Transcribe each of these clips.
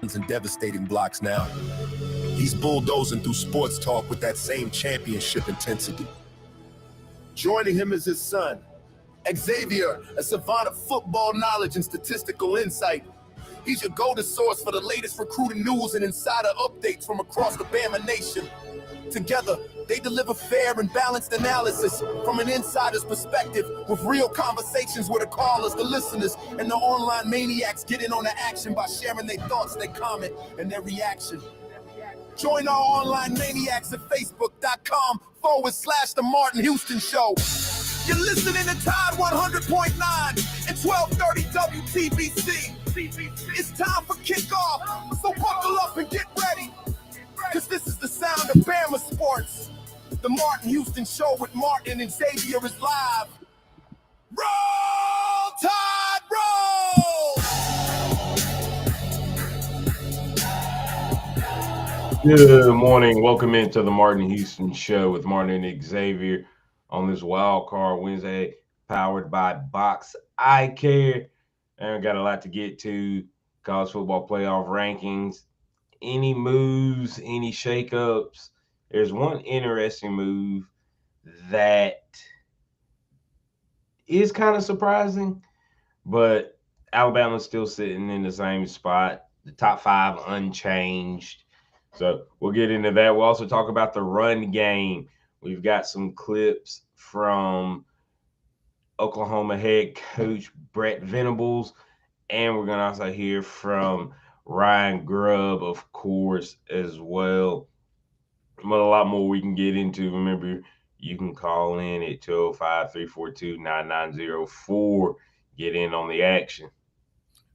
and devastating blocks now. He's bulldozing through sports talk with that same championship intensity. Joining him is his son, Xavier, a savant of football knowledge and statistical insight. He's your go-to source for the latest recruiting news and insider updates from across the Bama Nation. Together, they deliver fair and balanced analysis from an insider's perspective with real conversations with the callers, the listeners, and the online maniacs get in on the action by sharing their thoughts, their comment, and their reaction. Join our online maniacs at facebook.com/The Martin Houston Show. You're listening to Tide 100.9 and 1230 WTBC. It's time for kickoff, so buckle up and get ready. Because this is the sound of Bama sports. The Martin Houston Show with Martin and Xavier is live. Roll Tide, roll! Good morning. Welcome into the Martin Houston Show with Martin and Xavier on this Wild Card Wednesday, powered by Box Eye Care. And we got a lot to get to. College football playoff rankings, any moves, any shakeups. There's one interesting move that is kind of surprising, but Alabama's still sitting in the same spot. The top five unchanged. So we'll get into that. We'll also talk about the run game. We've got some clips from Oklahoma head coach Brett Venables, and we're going to also hear from Ryan Grubb, of course, as well. But a lot more we can get into. Remember, you can call in at 205-342-9904. Get in on the action.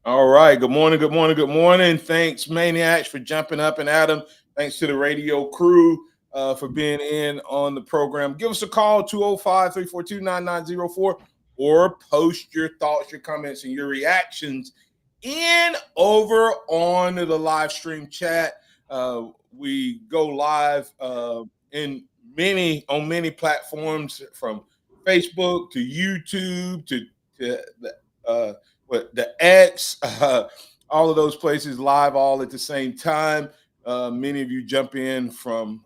All right. Good morning. Good morning. Good morning. Thanks, Maniacs, for jumping up and at 'em. Thanks to the radio crew for being in on the program. Give us a call, 205-342-9904, or post your thoughts, your comments, and your reactions in over on the live stream chat. We go live on many platforms, from Facebook to YouTube to the X, all of those places live all at the same time. Many of you jump in from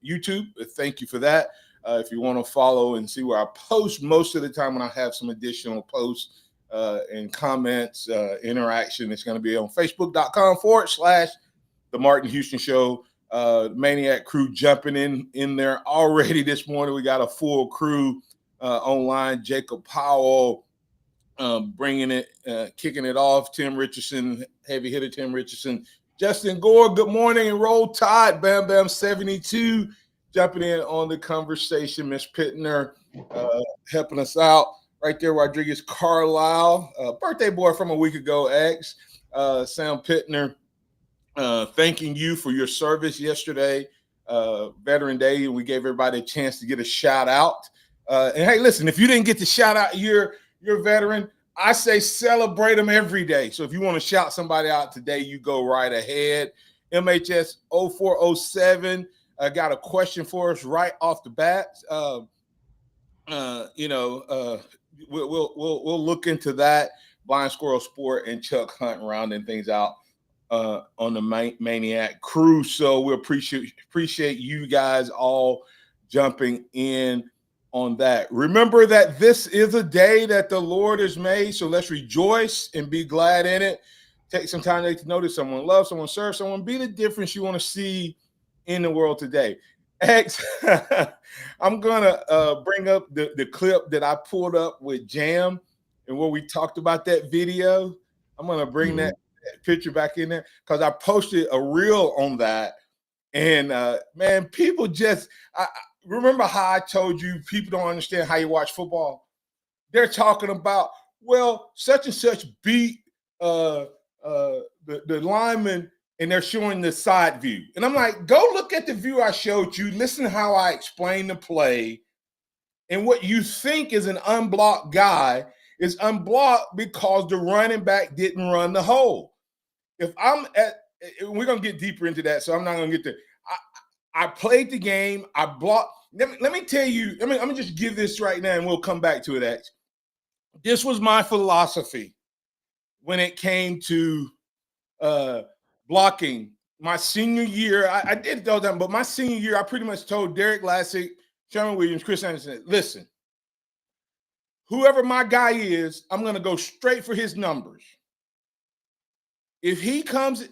YouTube. Thank you for that. If you want to follow and see where I post most of the time, when I have some additional posts and comments, interaction, it's going to be on facebook.com/The Martin Houston Show. Maniac crew jumping in there already this morning. We got a full crew online. Jacob Powell bringing it, kicking it off. Tim Richardson, heavy hitter Tim Richardson. Justin Gore, good morning, and Roll Tide. Bam Bam 72 jumping in on the conversation. Miss Pittner helping us out. Right there, Rodriguez Carlisle, birthday boy from a week ago, X. Sam Pittner, thanking you for your service yesterday, Veteran Day. We gave everybody a chance to get a shout out. And hey, listen, if you didn't get the shout out, you're a veteran. I say celebrate them every day. So if you want to shout somebody out today, you go right ahead. MHS 0407 got a question for us right off the bat. We'll look into that. Blind Squirrel Sport and Chuck Hunt rounding things out on the Maniac crew. So we appreciate you guys all jumping in on that. Remember that this is a day that the Lord has made, so let's rejoice and be glad in it. Take some time to notice someone, love someone, serve someone, be the difference you want to see in the world today. X, I'm gonna bring up the clip that I pulled up with Jam and where we talked about that video. I'm gonna bring that picture back in there because I posted a reel on that, and man, people just remember how I told you people don't understand how you watch football. They're talking about, well, such and such beat the lineman, and they're showing the side view. And I'm like, go look at the view I showed you. Listen to how I explained the play. And what you think is an unblocked guy is unblocked because the running back didn't run the hole. We're going to get deeper into that, so I'm not going to get there. I played the game. I blocked. Let me tell you, let me just give this right now, and we'll come back to it, X. This was my philosophy when it came to blocking. My senior year, I did it all the time, but my senior year, I pretty much told Derek Lassick, Sherman Williams, Chris Anderson, listen, whoever my guy is, I'm going to go straight for his numbers. If he comes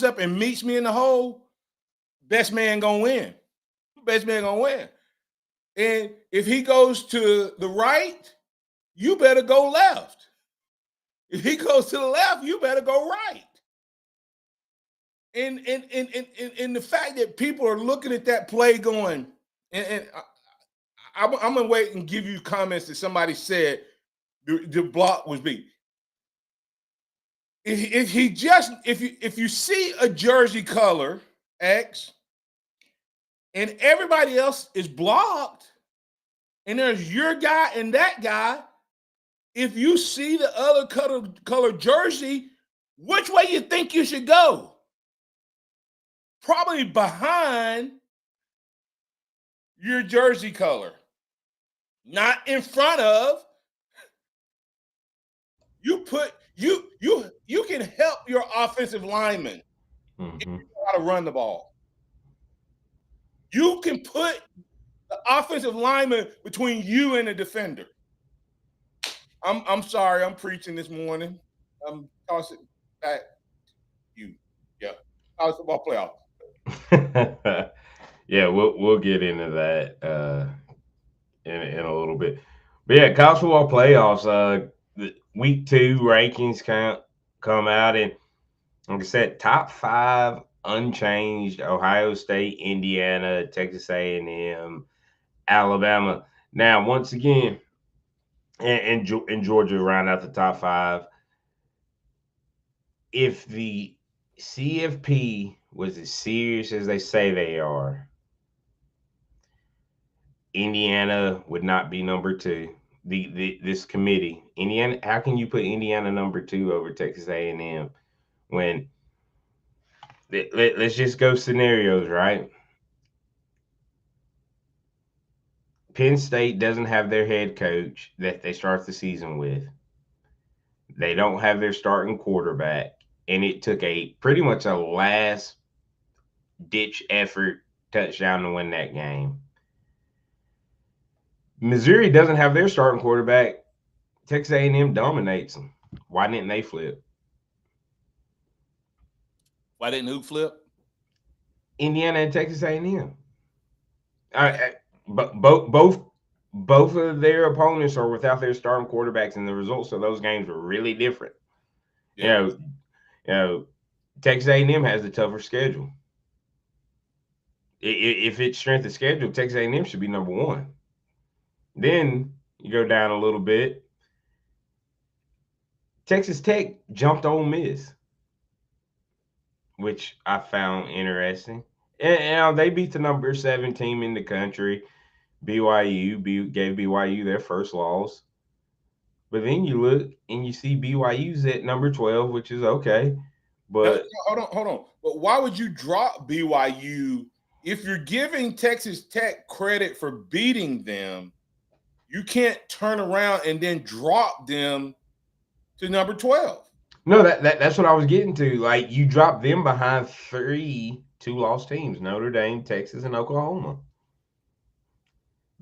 up and meets me in the hole, best man gonna win. Best man gonna win. And if he goes to the right, you better go left. If he goes to the left, you better go right. And the fact that people are looking at that play going, I'm gonna wait and give you comments that somebody said the block was beat. If you see a jersey color X and everybody else is blocked, and there's your guy and that guy, if you see the other color jersey, which way you think you should go? Probably behind your jersey color, not in front of. You can help your offensive lineman if you know how to run the ball. You can put the offensive lineman between you and the defender. I'm sorry, I'm preaching this morning. I'm tossing back you. Yeah. College football playoff. Yeah, we'll get into that in a little bit. But yeah, college football playoffs. The week 2 rankings come out, and like I said, top 5 unchanged: Ohio State, Indiana, Texas A&M, Alabama. Now, once again, and Georgia round out the top 5. If the CFP was as serious as they say they are, Indiana would not be number 2. This committee, Indiana, how can you put Indiana number 2 over Texas A&M when let's just go scenarios, right? Penn State doesn't have their head coach that they start the season with. They don't have their starting quarterback, and it took pretty much a last ditch effort touchdown to win that game. Missouri doesn't have their starting quarterback. Texas A&M dominates them. Why didn't they flip? Why didn't who flip? Indiana and Texas A&M. But both of their opponents are without their starting quarterbacks, and the results of those games were really different. Yeah. You know, Texas A&M has the tougher schedule. If it's strength of schedule, Texas A&M should be number 1. Then you go down a little bit. Texas Tech jumped Ole Miss, which I found interesting. And they beat the number 7 team in the country. BYU gave BYU their first loss. But then you look and you see BYU's at number 12, which is okay. But hold on. But why would you drop BYU if you're giving Texas Tech credit for beating them? You can't turn around and then drop them to number 12. No, that's what I was getting to. Like, you drop them behind 3 2-loss teams: Notre Dame, Texas, and Oklahoma.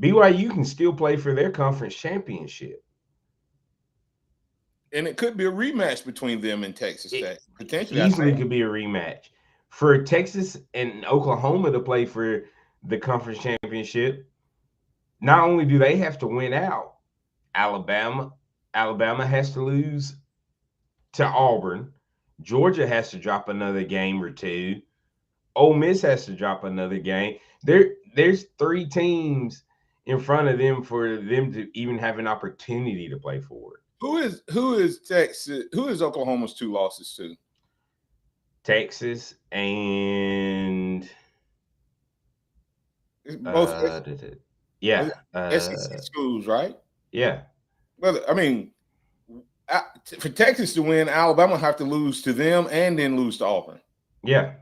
BYU can still play for their conference championship. And it could be a rematch between them and Texas Tech. Potentially. Easily could be a rematch. For Texas and Oklahoma to play for the conference championship, not only do they have to win out, Alabama has to lose to Auburn. Georgia has to drop another game or 2. Ole Miss has to drop another game. There's 3 teams in front of them for them to even have an opportunity to play for it. Who is Texas? Who is Oklahoma's 2 losses to? Texas and both. SEC schools, right? Yeah. Well, I mean, for Texas to win, Alabama will have to lose to them and then lose to Auburn. Yeah.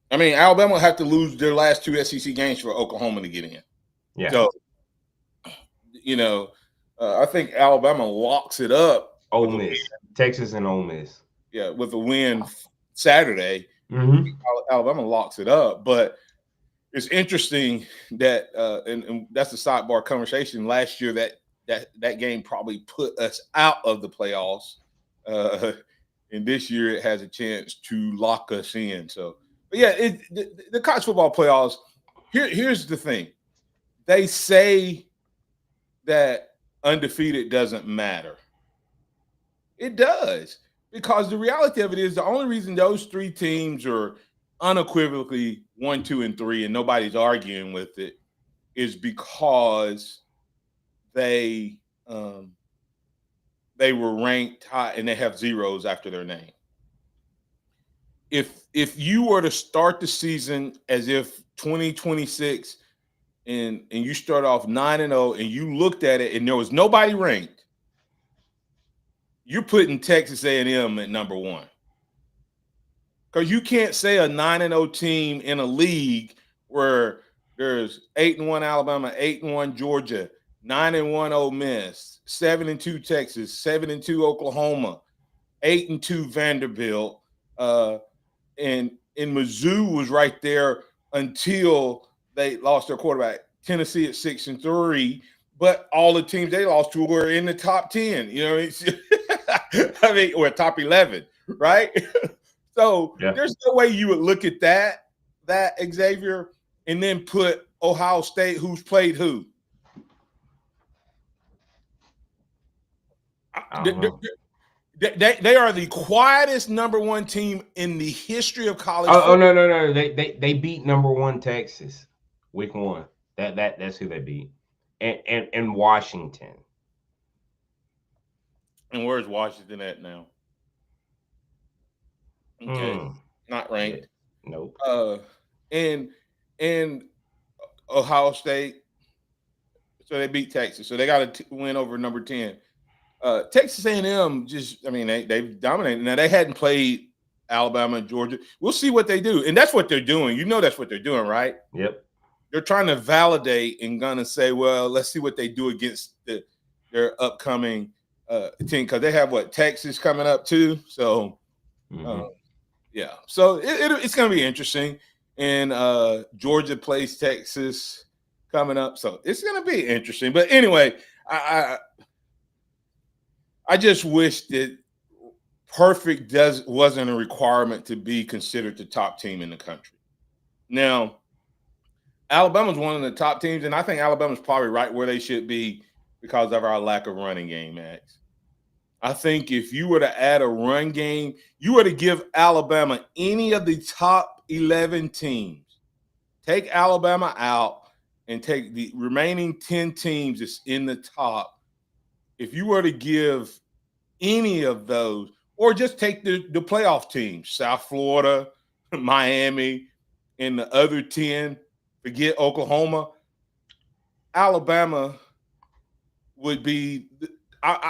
I mean, Alabama will have to lose their last 2 SEC games for Oklahoma to get in. Yeah. So, I think Alabama locks it up. Ole Miss, Texas and Ole Miss. Yeah, with a win Saturday. Alabama locks it up. But it's interesting that, and that's the sidebar conversation. Last year, that game probably put us out of the playoffs, and this year it has a chance to lock us in. So, but yeah, the college football playoffs. Here's the thing: they say that undefeated doesn't matter. It does, because the reality of it is the only reason those three teams are unequivocally 1, 2, and 3, and nobody's arguing with it, is because they were ranked high and they have zeros after their name. If you were to start the season as if 2026 and you start off 9-0 and you looked at it and there was nobody ranked, you're putting Texas A&M at number 1. Because you can't say a 9-0 team in a league where there's 8-1 Alabama, 8-1 Georgia, 9-1 Ole Miss, 7-2 Texas, 7-2 Oklahoma, 8-2 Vanderbilt, and Mizzou was right there until they lost their quarterback. Tennessee at 6-3, but all the teams they lost to were in the top 10. You know, I mean, or top 11, right? So there's no way you would look at that Xavier, and then put Ohio State, who's played who? They are the quietest number 1 team in the history of college football. Oh no. They beat number 1 Texas week 1. That's who they beat. And Washington. And where's Washington at now? Okay. Not ranked. Yeah. Nope. And Ohio State. So they beat Texas. So they got to win over number 10. Texas A&M they've dominated. Now, they hadn't played Alabama and Georgia. We'll see what they do. And that's what they're doing. You know that's what they're doing, right? Yep. They're trying to validate and gonna say, well, let's see what they do against their upcoming team, because they have Texas coming up too. So, yeah. So it's gonna be interesting. And Georgia plays Texas coming up, so it's gonna be interesting. But anyway, I just wish that perfect wasn't a requirement to be considered the top team in the country. Now, Alabama's one of the top teams, and I think Alabama's probably right where they should be because of our lack of running game, Max. I think if you were to add a run game, you were to give Alabama any of the top 11 teams, take Alabama out and take the remaining 10 teams that's in the top. If you were to give any of those, or just take the playoff teams, South Florida, Miami, and the other 10, forget Oklahoma, Alabama would be,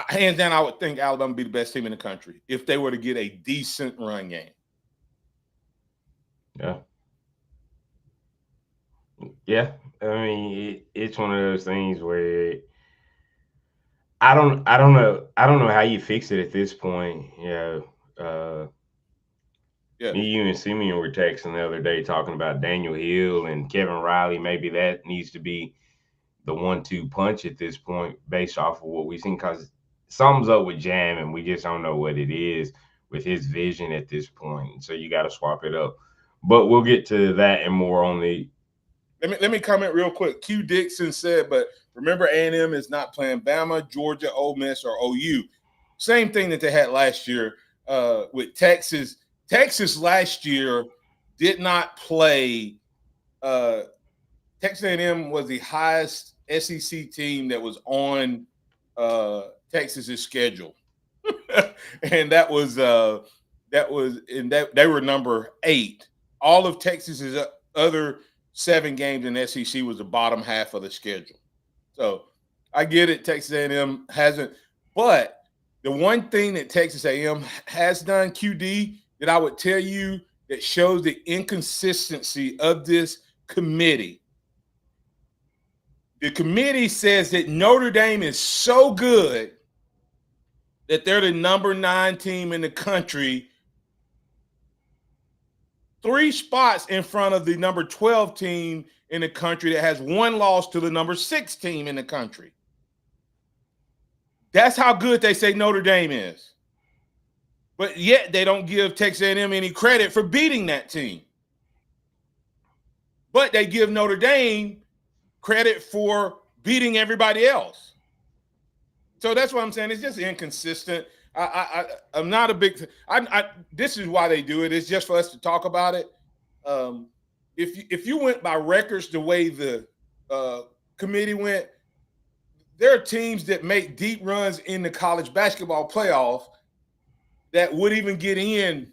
hands down, I would think Alabama would be the best team in the country if they were to get a decent run game. Yeah. Yeah. I mean, it's one of those things where I don't know how you fix it at this point. Yeah. Me, you, and Simeon were texting the other day talking about Daniel Hill and Kevin Riley. Maybe that needs to be the 1-2 punch at this point, based off of what we've seen, because something's up with Jam, and we just don't know what it is with his vision at this point. So you got to swap it up. But we'll get to that and more on the. Let me comment real quick. Q Dixon said, but remember, A&M is not playing Bama, Georgia, Ole Miss, or OU. Same thing that they had last year with Texas. Texas last year did not play. Texas A&M was the highest SEC team that was on Texas's schedule, and they were number 8. All of Texas's other 7 games in SEC was the bottom half of the schedule. So I get it. Texas A&M hasn't, but the one thing that Texas A&M has done, QD, that I would tell you that shows the inconsistency of this committee. The committee says that Notre Dame is so good that they're the number 9 team in the country, 3 spots in front of the number 12 team in the country that has 1 loss to the number 6 team in the country. That's how good they say Notre Dame is. But yet they don't give Texas A&M any credit for beating that team. But they give Notre Dame credit for beating everybody else. So that's what I'm saying. It's just inconsistent. I'm not a big – this is why they do it. It's just for us to talk about it. If you went by records the way the committee went, there are teams that make deep runs in the college basketball playoff that would even get in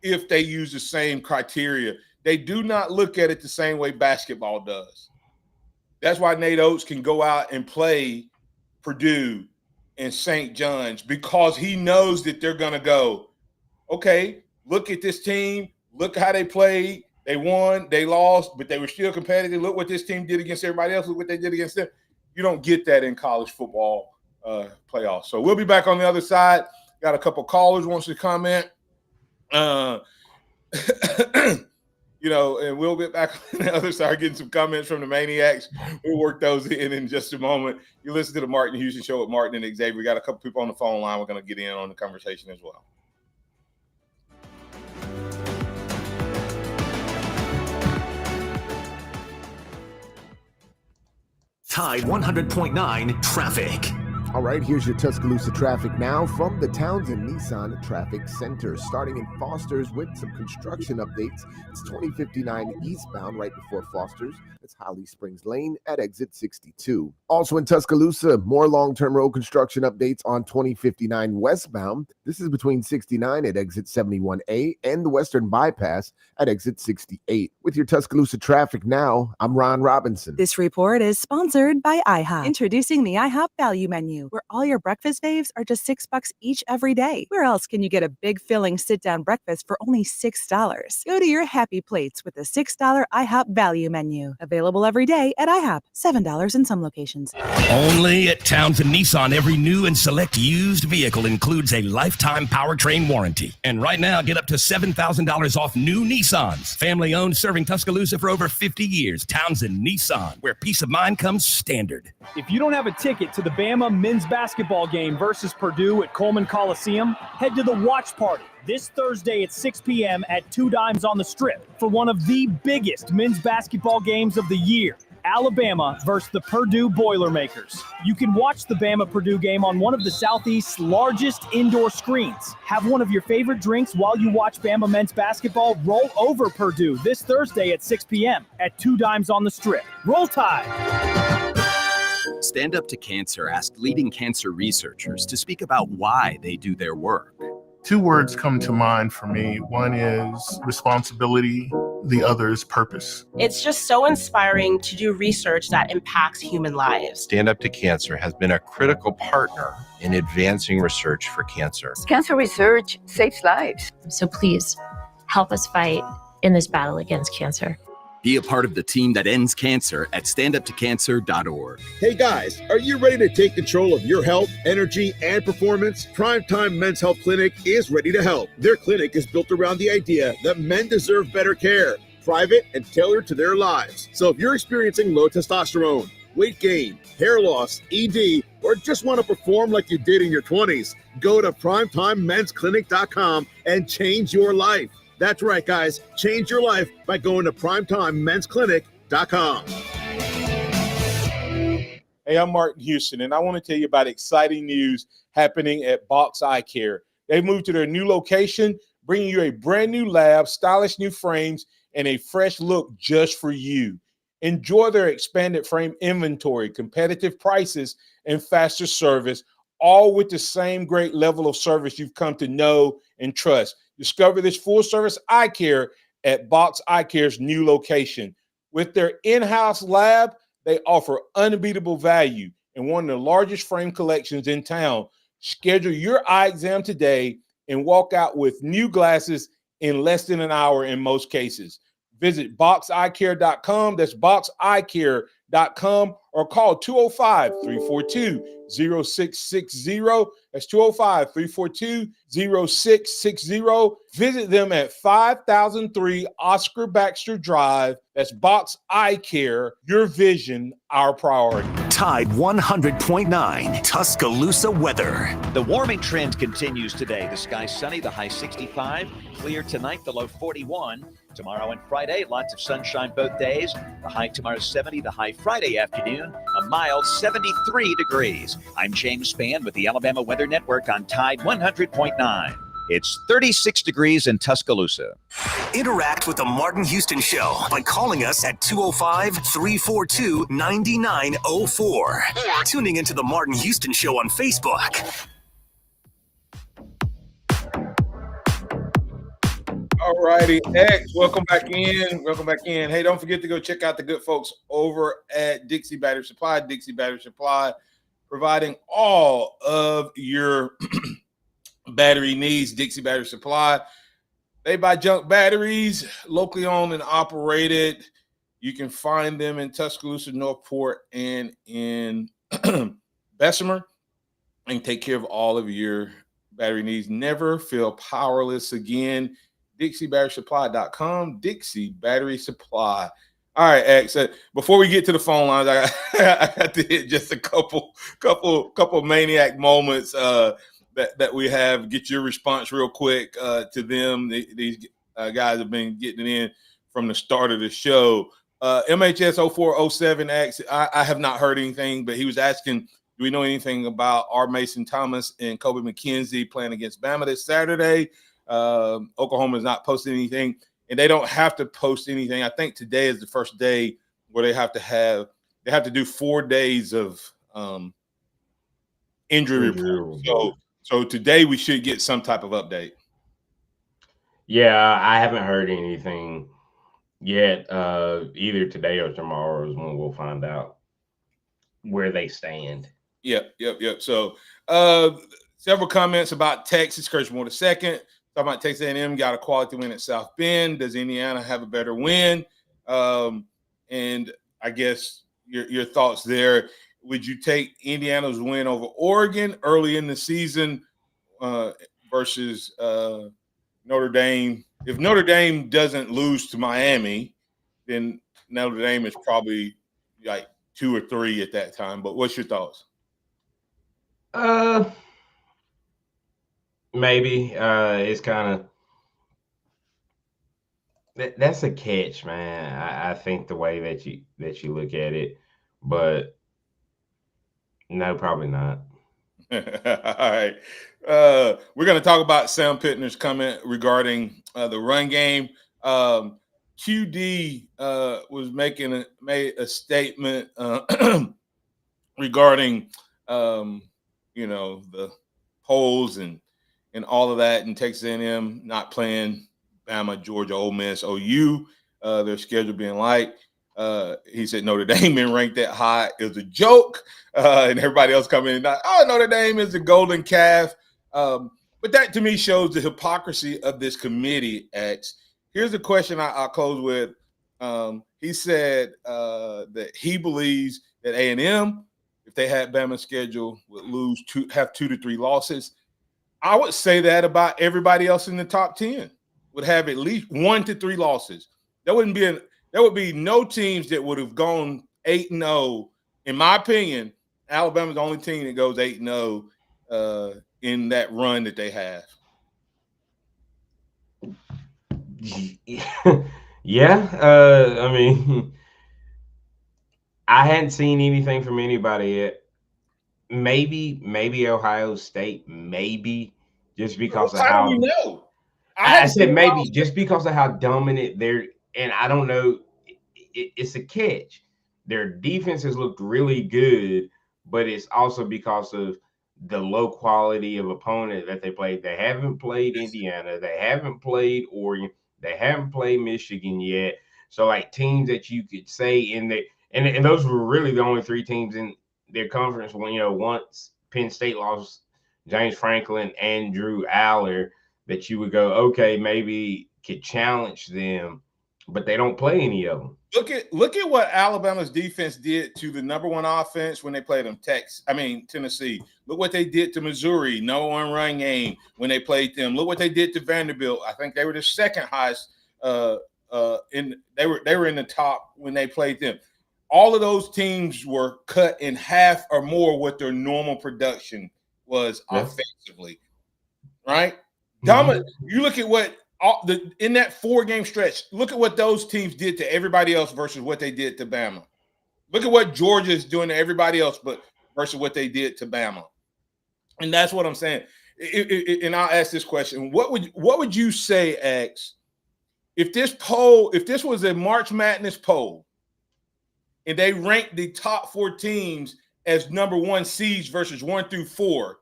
if they use the same criteria. They do not look at it the same way basketball does. That's why Nate Oates can go out and play Purdue and St. John's, because he knows that they're going to go, okay, look at this team. Look how they played. They won, they lost, but they were still competitive. Look what this team did against everybody else. Look what they did against them. You don't get that in college football playoffs. So we'll be back on the other side. Got a couple callers wants to comment. And we'll get back on the other side, getting some comments from the Maniacs. We'll work those in just a moment. You listen to the Martin Houston Show with Martin and Xavier. We got a couple people on the phone line. We're going to get in on the conversation as well. Tide 100.9 traffic. All right, here's your Tuscaloosa traffic now from the Townsend Nissan Traffic Center. Starting in Foster's with some construction updates. It's 2059 eastbound right before Foster's. It's Holly Springs Lane at exit 62. Also in Tuscaloosa, more long-term road construction updates on 2059 westbound. This is between 69 at exit 71A and the Western Bypass at exit 68. With your Tuscaloosa traffic now, I'm Ron Robinson. This report is sponsored by IHOP. Introducing the IHOP Value Menu, where all your breakfast faves are just $6 each every day. Where else can you get a big filling sit-down breakfast for only $6? Go to your happy plates with the $6 IHOP Value Menu. Available every day at IHOP. $7 in some locations. Only at Townsend Nissan, every new and select used vehicle includes a lifetime powertrain warranty. And right now, get up to $7,000 off new Nissans. Family-owned, serving Tuscaloosa for over 50 years. Townsend Nissan, where peace of mind comes standard. If you don't have a ticket to the Bama men's basketball game versus Purdue at Coleman Coliseum, head to the watch party this Thursday at 6 p.m. at 2 Dimes on the Strip for one of the biggest men's basketball games of the year. Alabama versus the Purdue Boilermakers. You can watch the Bama-Purdue game on one of the Southeast's largest indoor screens. Have one of your favorite drinks while you watch Bama men's basketball roll over Purdue this Thursday at 6 p.m. at 2 Dimes on the Strip. Roll Tide! Stand Up to Cancer asked leading cancer researchers to speak about why they do their work. 2 words come to mind for me. One is responsibility, the other is purpose. It's just so inspiring to do research that impacts human lives. Stand Up to Cancer has been a critical partner in advancing research for cancer. Cancer research saves lives. So please help us fight in this battle against cancer. Be a part of the team that ends cancer at standuptocancer.org. Hey guys, are you ready to take control of your health, energy, and performance? Primetime Men's Health Clinic is ready to help. Their clinic is built around the idea that men deserve better care, private and tailored to their lives. So if you're experiencing low testosterone, weight gain, hair loss, ED, or just want to perform like you did in your 20s, go to primetimemensclinic.com and change your life. That's right, guys. Change your life by going to primetimemensclinic.com. Hey, I'm Martin Houston, and I want to tell you about exciting news happening at Box Eye Care. They've moved to their new location, bringing you a brand new lab, stylish new frames, and a fresh look just for you. Enjoy their expanded frame inventory, competitive prices, and faster service, all with the same great level of service you've come to know and trust. Discover this full-service eye care at Box Eye Care's new location. With their in-house lab, they offer unbeatable value and one of the largest frame collections in town. Schedule your eye exam today and walk out with new glasses in less than an hour in most cases. Visit boxeyecare.com. That's boxeyecare.com, or call 205-342-0660. That's 205-342-0660. Visit them at 5003 Oscar Baxter Drive. That's Box Eye Care. Your vision, our priority. Tide 100.9 Tuscaloosa weather. The warming trend continues today. The sky sunny, the high 65. Clear tonight, the low 41. Tomorrow and Friday, lots of sunshine both days. The high tomorrow 70, the high Friday afternoon, a mild 73 degrees. I'm James Spann with the Alabama Weather Network on Tide 100.9. It's 36 degrees in Tuscaloosa. Interact with the Martin Houston Show by calling us at 205-342-9904 or tuning into the Martin Houston Show on Facebook. All righty, X, welcome back in. Welcome back in. Hey, don't forget to go check out the good folks over at Dixie Battery Supply. Dixie Battery Supply, providing all of your battery needs. Dixie Battery Supply. They buy junk batteries, locally owned and operated. You can find them in Tuscaloosa, Northport, and in Bessemer, and take care of all of your battery needs. Never feel powerless again. DixieBatterySupply.com. Dixie Battery Supply. All right, X. Before we get to the phone lines, I got to hit just a couple maniac moments that we have. Get your response real quick to them. These guys have been getting it in from the start of the show. MHS 0407X, I have not heard anything, but he was asking, do we know anything about R. Mason Thomas and Kobe McKenzie playing against Bama this Saturday? Oklahoma has not posted anything, and they don't have to post anything. I think today is the first day where they have to do 4 days of injury report. So today we should get some type of update. Yeah, I haven't heard anything yet. Either today or tomorrow is when we'll find out where they stand. Yep. So several comments about Texas. Coach Moore II. Talking about Texas A&M got a quality win at South Bend. Does Indiana have a better win? And I guess your thoughts there. Would you take Indiana's win over Oregon early in the season versus Notre Dame? If Notre Dame doesn't lose to Miami, then Notre Dame is probably like 2 or 3 at that time. But what's your thoughts? Maybe it's kind of that's a catch, man. I think the way that you look at it, but no, probably not. All right, we're going to talk about Sam Pittner's comment regarding the run game. QD made a statement regarding the polls and all of that, and Texas A&M not playing Bama, Georgia, Ole Miss, OU, their schedule being light. He said Notre Dame been ranked that high. It was a joke, and everybody else coming in, Notre Dame is the golden calf. But that to me shows the hypocrisy of this committee. X. Here's the question I'll close with. He said that he believes that A&M, if they had Bama's schedule, would have 2 to 3 losses. I would say that about everybody else in the top 10 would have at least 1 to 3 losses. There would be no teams that would have gone 8-0. In my opinion, Alabama's the only team that goes 8-0 in that run that they have. Yeah. I mean, I hadn't seen anything from anybody yet. Maybe Ohio State, maybe just because of how we know. I said maybe just because of how dominant they're, and I don't know. It's a catch. Their defense has looked really good, but it's also because of the low quality of opponent that they played. They haven't played Indiana. They haven't played Oregon. They haven't played Michigan yet. So like teams that you could say in the and those were really the only 3 teams in their conference when once Penn State lost James Franklin and Drew Aller, that you would go, okay, maybe could challenge them but they don't play any of them. Look at what Alabama's defense did to the number one offense when they played them. Tennessee. Look what they did to Missouri. No one run game when they played them. Look what they did to Vanderbilt. I think they were the second highest. They were in the top when they played them. All of those teams were cut in half or more what their normal production was offensively. Right? You look at what in that 4-game stretch, look at what those teams did to everybody else versus what they did to Bama. Look at what Georgia is doing to everybody else, but versus what they did to Bama. And that's what I'm saying. And I'll ask this question: What would you say, X, if this was a March Madness poll, and they ranked the top 4 teams as number 1 seeds versus 1 through 4?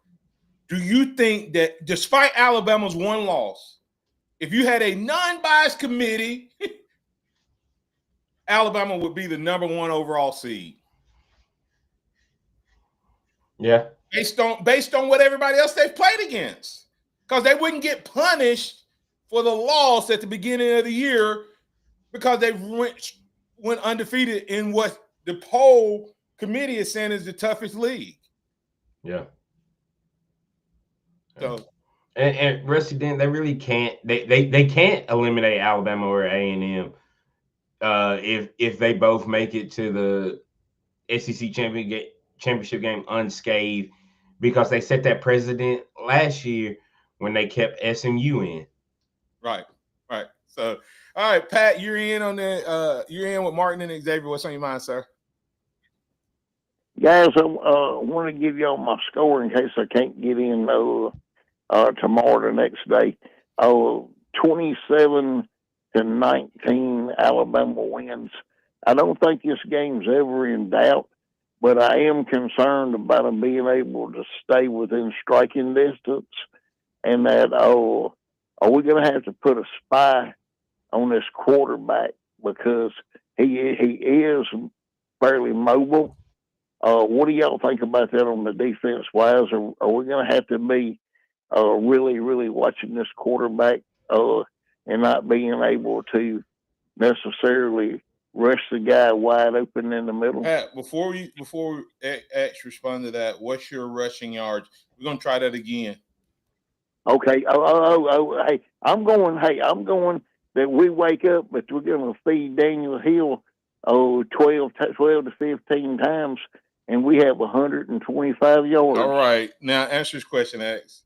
Do you think that despite Alabama's 1 loss, if you had a non-biased committee, Alabama would be the number 1 overall seed? Yeah. Based on what everybody else they've played against. Because they wouldn't get punished for the loss at the beginning of the year because they went undefeated in what the poll committee is saying is the toughest league. Yeah. So and Rusty, then they really can't. They can't eliminate Alabama or A&M if they both make it to the SEC championship game unscathed, because they set that precedent last year when they kept SMU in. Right. So, all right, Pat, you're in you're in with Martin and Xavier. What's on your mind, sir? Guys, I want to give y'all my score in case I can't get in tomorrow, the next day. 27-19, Alabama wins. I don't think this game's ever in doubt, but I am concerned about them being able to stay within striking distance, and that are we going to have to put a spy on this quarterback, because he is fairly mobile. What do y'all think about that on the defense wise? Are we going to have to be really, really watching this quarterback and not being able to necessarily rush the guy wide open in the middle? Pat, before X respond to that, what's your rushing yards? We're going to try that again. Okay. Hey, I'm going that we wake up, but we're going to feed Daniel Hill 12 to 15 times, and we have 125 yards. All right. Now answer his question, X.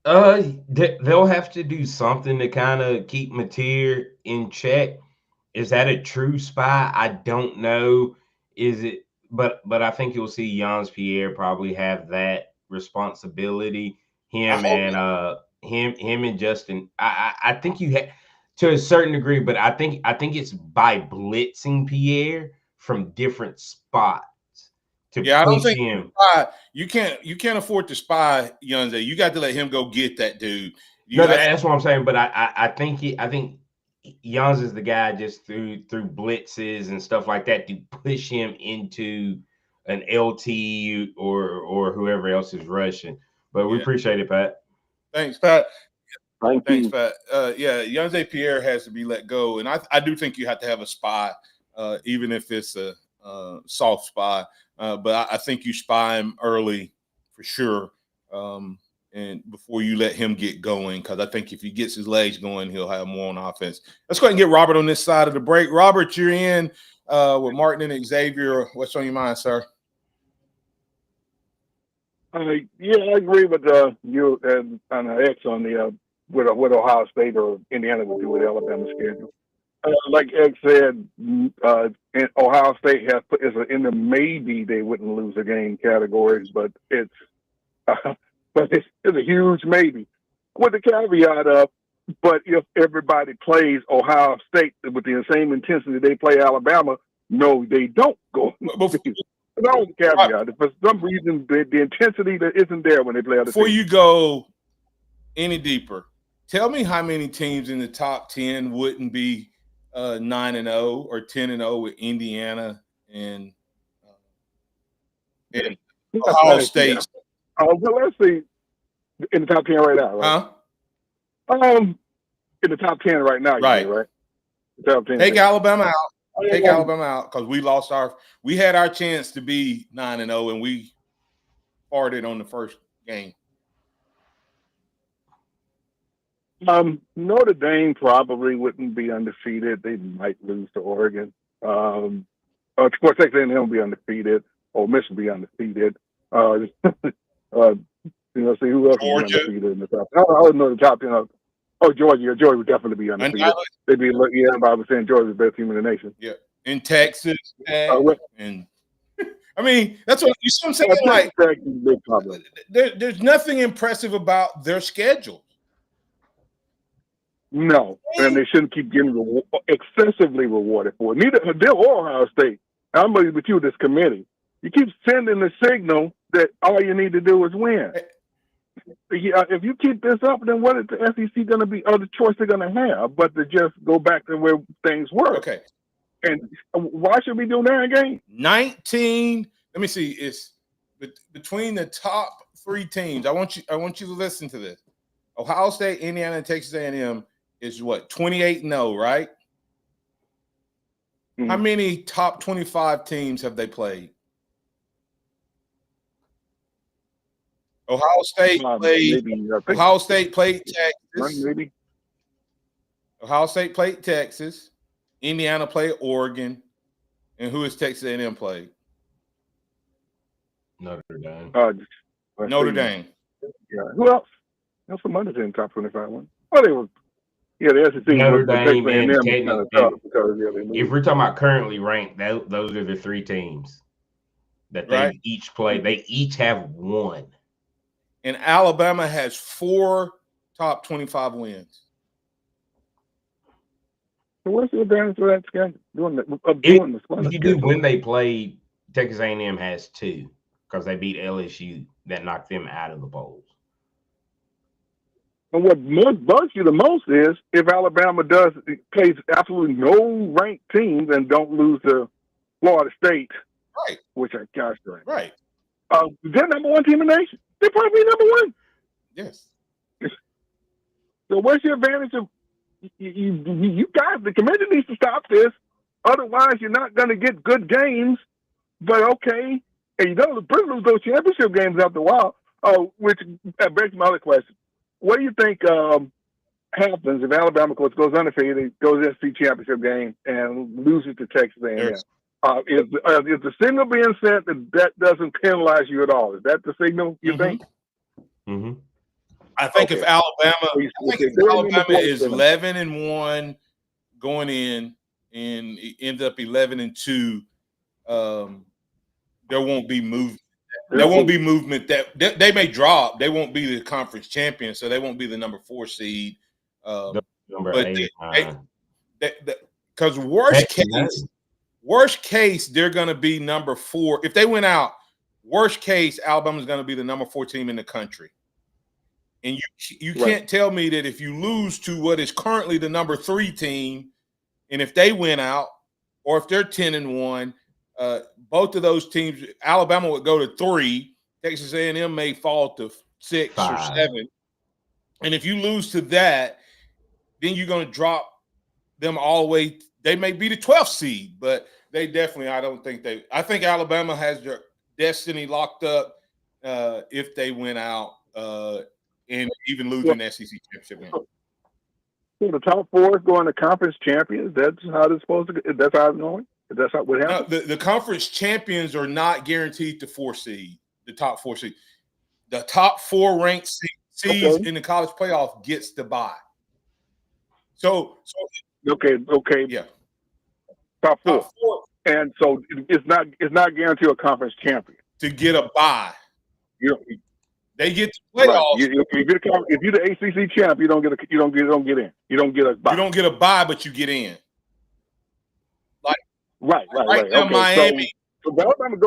They'll have to do something to kind of keep Mateer in check. Is that a true spy? I don't know. Is it? But I think you'll see Jans Pierre probably have that responsibility. Him and Justin. I think you have to a certain degree, but I think it's by blitzing Pierre from different spots. I don't think him. You can't afford to spy Yunze. You got to let him go get that dude. That's what I'm saying. But I think Jans is the guy just through blitzes and stuff like that to push him into an LT or whoever else is rushing. But we appreciate it, Pat. Thanks, Pat. Thanks, Pat. Yunze Pierre has to be let go, and I do think you have to have a spy, even if it's a soft spy. But I think you spy him early for sure, and before you let him get going, because I think if he gets his legs going, he'll have more on offense. Let's go ahead and get Robert on this side of the break. Robert, you're in with Martin and Xavier. What's on your mind, sir? Yeah, I agree with you and X on the what Ohio State or Indiana would do with Alabama's schedule. Like X said, Ohio State is in the maybe they wouldn't lose a game categories, but it's a huge maybe. With the caveat of, but if everybody plays Ohio State with the same intensity they play Alabama, no, they don't go. That was the caveat. For some reason, the intensity that isn't there when they play other Before teams. you go any deeper, tell me how many teams in the top 10 wouldn't be 9-0 or 10-0 with Indiana and Ohio State. Yeah. Well, let's see in the top 10 right now. Right? Huh? in the top 10 right now. Right. Right. The top 10. Take Alabama out. yeah. Take Alabama out because we had our chance to be 9-0 and we farted on the first game. Notre Dame probably wouldn't be undefeated. They might lose to Oregon. Of course, Texas A&M will be undefeated. Ole Miss will be undefeated. See who else will be undefeated in the top. I don't know the top 10. Georgia. Yeah, Georgia would definitely be undefeated. They'd be everybody was saying Georgia's the best team in the nation. Yeah, in Texas, and I mean that's what you see. What I'm saying, like there's nothing impressive about their schedule. No, and they shouldn't keep getting excessively rewarded for it. Neither or Ohio State. I'm with you, this committee. You keep sending the signal that all you need to do is win. If you keep this up, then what is the SEC going to be? Other choice they're going to have, but to just go back to where things were. Okay. And why should we do that again? 19. Let me see. It's between the top three teams. I want you to listen to this. Ohio State, Indiana, and Texas A&M is what 28-0, right? Mm-hmm. How many top 25 teams have they played? Ohio State played. Ohio State played Texas. Maybe. Ohio State played Texas. Indiana played Oregon, and who has Texas A&M played? Notre Dame. Notre Dame. Yeah. Who else? There's some others in top 25 one. Oh, they were. Yeah, the SEC. Notre Dame and if we're talking about currently ranked, those are the three teams that they each play. They each have one. And Alabama has 4 top 25 wins. So what's the advantage of that schedule? When they played, Texas A&M has 2 because they beat LSU that knocked them out of the bowls. And what bugs you the most is if Alabama plays absolutely no ranked teams and don't lose to Florida State, right? Which I gosh, right. They're number 1 team in the nation. They're probably number 1. Yes. So what's your advantage of you guys? The committee needs to stop this. Otherwise, you're not going to get good games. But okay, and you don't lose those championship games after a while. Which begs my other question. What do you think happens if Alabama goes undefeated, goes to the SEC championship game, and loses to Texas A&M? Is the signal being sent that doesn't penalize you at all? Is that the signal you think? Mm-hmm. I think if Alabama is 11-1 going in and it ends up 11-2, there won't be movement. There won't be movement that they may drop. They won't be the conference champion, so they won't be the number 4 seed. Number 8, because worst case, they're going to be number 4. If they went out, worst case, Alabama's going to be the number 4 team in the country. And you can't tell me that if you lose to what is currently the number 3 team, and if they win out, or if they're 10-1, both of those teams, Alabama would go to 3. Texas A&M may fall to 6 or 7. And if you lose to that, then you're going to drop them all the way. They may be the 12th seed, but they definitely, I think Alabama has their destiny locked up if they win out and even losing the SEC championship game. So the top 4 is going to conference champions. That's how it's supposed to. That's how it's going. That's not what happens. No, the conference champions are not guaranteed the 4 seed, the top 4 seed. The top 4 ranked seeds in the college playoff gets the bye. So okay, yeah, top 4, and so it's not guaranteed a conference champion to get a bye. They get the Right. playoffs. If you're the ACC champ, you don't get in. You don't get a bye. You don't get a bye, but you get in. Right. Now, okay,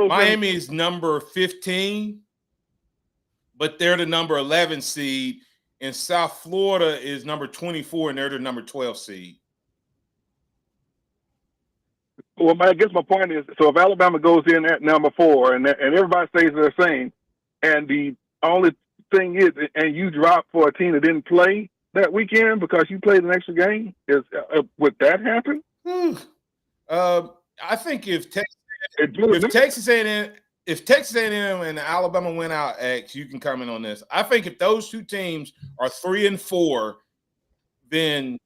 Miami is number 15, but they're the number 11 seed, and South Florida is number 24, and they're the number 12 seed. Well, I guess my point is, so if Alabama goes in at number 4, and everybody stays the same, and the only thing is, and you drop for a team that didn't play, that weekend because you played an extra game? Would that happen? I think if Texas A&M and Alabama win out, X, you can comment on this. I think if those two teams are 3-4, then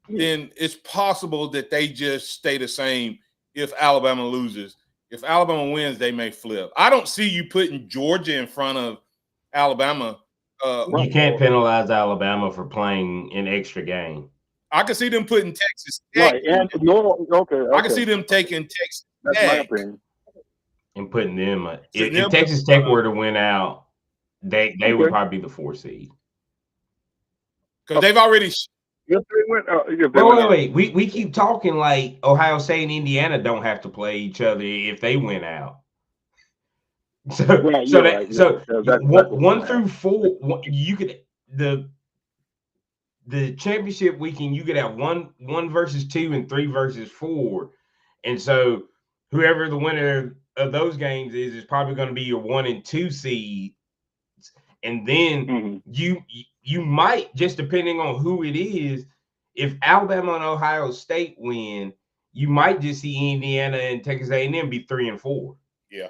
it's possible that they just stay the same if Alabama loses. If Alabama wins, they may flip. I don't see you putting Georgia in front of Alabama. You can't penalize Alabama for playing an extra game. I can see them putting Texas Tech. Right. And okay. I can see them taking Texas That's Tech. my opinion. And putting them if Texas Tech were to win out, they would probably be the 4 seed. Because they've already. If they went, Wait. We keep talking like Ohio State and Indiana don't have to play each other if they win out. So, right, so that's 1 through 4, you could the championship weekend you could have 1 versus 2 and 3 versus 4, and so whoever the winner of those games is probably going to be your 1 and 2 seeds, and then you might, just depending on who it is, if Alabama and Ohio State win, you might just see Indiana and Texas A&M be 3 and 4. Yeah.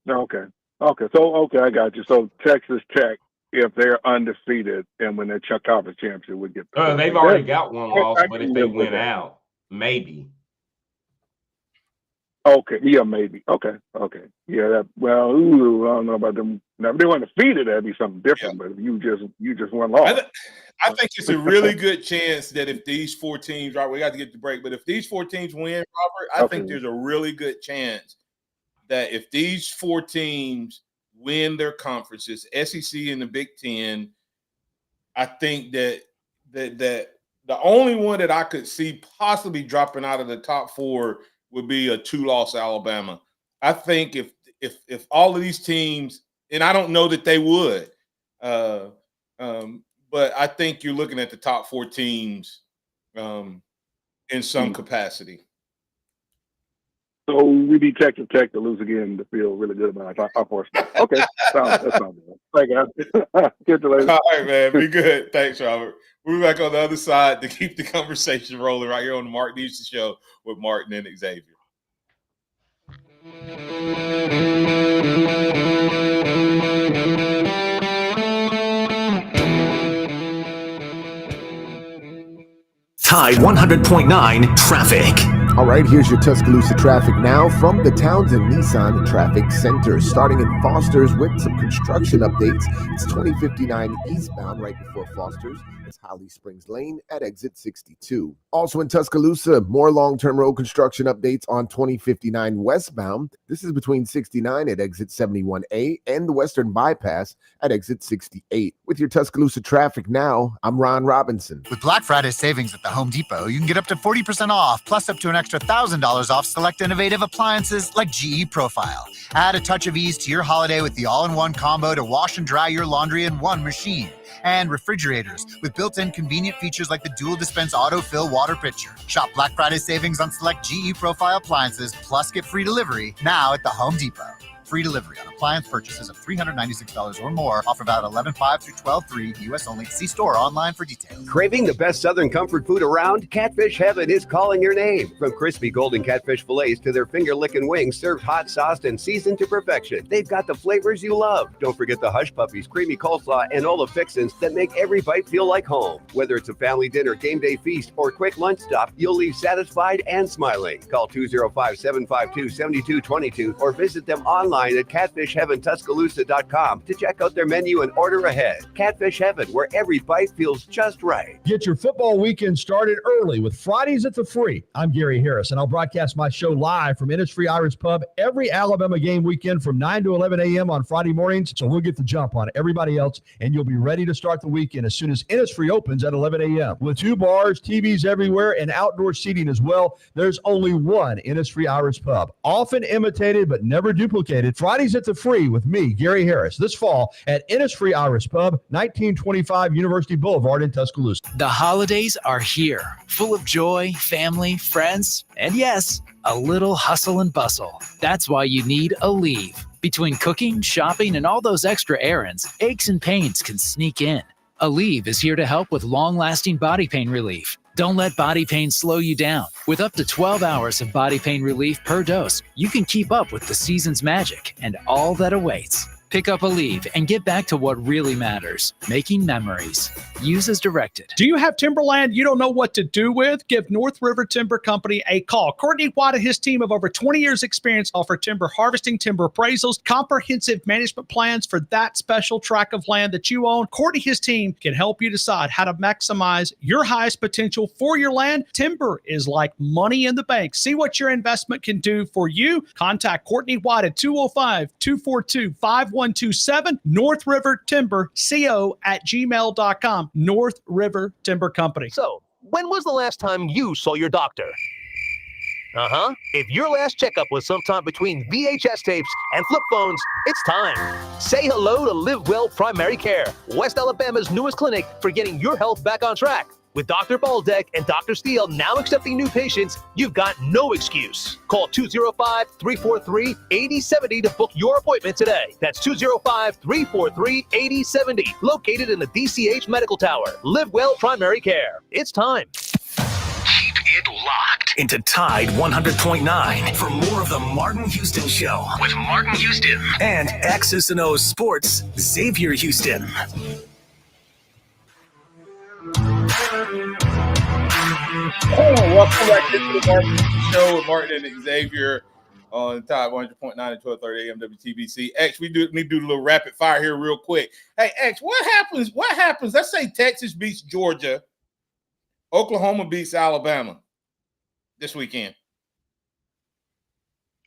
Okay. So I got you. So Texas Tech, if they're undefeated and when they check out the championship, would get. They've already got 1 loss, but if they win out, maybe. Okay. Yeah, maybe. Okay. Yeah. I don't know about them. Now, if they weren't defeated, that'd be something different. Yeah. But if you just 1 loss. I think it's a really good chance that if these 4 teams, right, we got to get the break, but if these 4 teams win, Robert, I think there's a really good chance that if these 4 teams win their conferences, SEC and the Big Ten, I think that the only one that I could see possibly dropping out of the top 4 would be a 2-loss Alabama. I think if all of these teams, and I don't know that they would, but I think you're looking at the top 4 teams in some capacity. So we need Texas Tech to lose again to feel really good about our force. Okay, that sounds good. Thank you. Get you later. All right, man. Be good. Thanks, Robert. We'll be back on the other side to keep the conversation rolling right here on the Martin Houston Show with Martin and Xavier. Tide 100.9 traffic. All right, here's your Tuscaloosa traffic now from the Townsend Nissan Traffic Center. Starting in Foster's with some construction updates. It's 2059 eastbound right before Foster's. It's Holly Springs Lane at exit 62. Also in Tuscaloosa, more long-term road construction updates on 2059 westbound. This is between 69 at exit 71A and the Western Bypass at exit 68. With your Tuscaloosa traffic now, I'm Ron Robinson. With Black Friday savings at the Home Depot, you can get up to 40% off, plus up to an extra $1,000 off select innovative appliances like GE Profile. Add a touch of ease to your holiday with the all-in-one combo to wash and dry your laundry in one machine. And refrigerators with built-in convenient features like the dual dispense autofill water pitcher. Shop Black Friday savings on select GE Profile appliances, plus get free delivery now at the Home Depot. Free delivery on appliance purchases of $396 or more. Offer valid 11/5 through 12/3. U.S. only. See store online for details. Craving the best Southern comfort food around? Catfish Heaven is calling your name. From crispy golden catfish fillets to their finger-licking wings served hot, sauced, and seasoned to perfection. They've got the flavors you love. Don't forget the hush puppies, creamy coleslaw, and all the fixins that make every bite feel like home. Whether it's a family dinner, game day feast, or quick lunch stop, you'll leave satisfied and smiling. Call 205-752-7222 or visit them online at catfishheaventuscaloosa.com to check out their menu and order ahead. Catfish Heaven, where every bite feels just right. Get your football weekend started early with Fridays at the Free. I'm Gary Harris, and I'll broadcast my show live from Innisfree Irish Pub every Alabama game weekend from 9 to 11 a.m. on Friday mornings, so we'll get the jump on everybody else, and you'll be ready to start the weekend as soon as Innisfree opens at 11 a.m. With 2 bars, TVs everywhere, and outdoor seating as well, there's only one Innisfree Irish Pub. Often imitated but never duplicated. Fridays at the Free with me, Gary Harris, this fall at Innisfree Irish Pub, 1925 University Boulevard in Tuscaloosa. The holidays are here, full of joy, family, friends, and yes, a little hustle and bustle. That's why you need Aleve. Between cooking, shopping, and all those extra errands, aches and pains can sneak in. Aleve is here to help with long-lasting body pain relief. Don't let body pain slow you down. With up to 12 hours of body pain relief per dose, you can keep up with the season's magic and all that awaits. Pick up Aleve and get back to what really matters, making memories. Use as directed. Do you have timberland you don't know what to do with? Give North River Timber Company a call. Courtney White and his team of over 20 years experience offer timber harvesting, timber appraisals, comprehensive management plans for that special tract of land that you own. Courtney and his team can help you decide how to maximize your highest potential for your land. Timber is like money in the bank. See what your investment can do for you. Contact Courtney White at 205-242-5127. North River Timber, co@gmail.com. North River Timber Company. So, when was the last time you saw your doctor? If your last checkup was sometime between VHS tapes and flip phones, it's time. Say hello to Live Well Primary Care, West Alabama's newest clinic for getting your health back on track. With Dr. Baldeck and Dr. Steele now accepting new patients, you've got no excuse. Call 205-343-8070 to book your appointment today. That's 205-343-8070, located in the DCH Medical Tower. Live Well Primary Care. It's time. Keep it locked into Tide 100.9 for more of the Martin Houston Show with Martin Houston and X's and O's Sports, Xavier Houston. Welcome back into the Martin Show with Martin and Xavier on Tide 100.9 at 12:30 a.m. WTBC. X, we need to do a little rapid fire here real quick. Hey, X, what happens? Let's say Texas beats Georgia, Oklahoma beats Alabama this weekend.